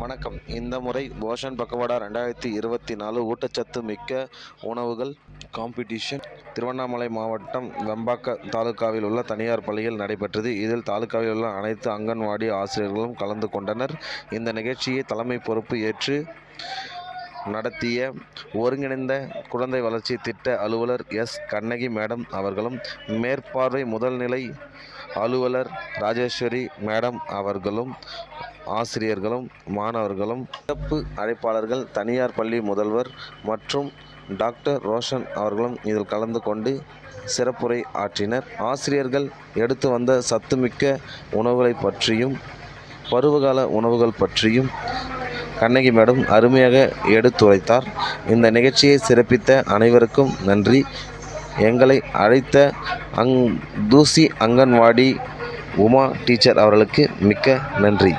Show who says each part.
Speaker 1: வணக்கம். இந்த முறை போஷன் பக்கவாடா 2024 ஊட்டச்சத்து மிக்க உணவுகள் காம்படிஷன் திருவண்ணாமலை மாவட்டம் வெம்பாக்க தாலுகாவில் உள்ள தனியார் பள்ளியில் நடைபெற்றது. இதில் தாலுகாவில் உள்ள அனைத்து அங்கன்வாடி ஆசிரியர்களும் கலந்து கொண்டனர். இந்த நிகழ்ச்சியை தலைமை பொறுப்பு ஏற்று நடத்திய ஒருங்கிணைந்த குழந்தை வளர்ச்சி திட்ட அலுவலர் எஸ். கண்ணகி மேடம் அவர்களும், மேற்பார்வை முதல்நிலை அலுவலர் ராஜேஸ்வரி மேடம் அவர்களும், ஆசிரியர்களும், மாணவர்களும், சிறப்பு அழைப்பாளர்கள் தனியார் பள்ளி முதல்வர் மற்றும் டாக்டர் ரோஷன் அவர்களும் இதில் கலந்து கொண்டு சிறப்புரை ஆற்றினர். ஆசிரியர்கள் எடுத்து வந்த சத்துமிக்க உணவுகளை பற்றியும் பருவகால உணவுகள் பற்றியும் கண்ணகி மேடம் அருமையாக எடுத்துரைத்தார். இந்த நிகழ்ச்சியை சிறப்பித்த அனைவருக்கும் நன்றி. எங்களை அழைத்த தூசி அங்கன்வாடி உமா டீச்சர் அவர்களுக்கு மிக்க நன்றி.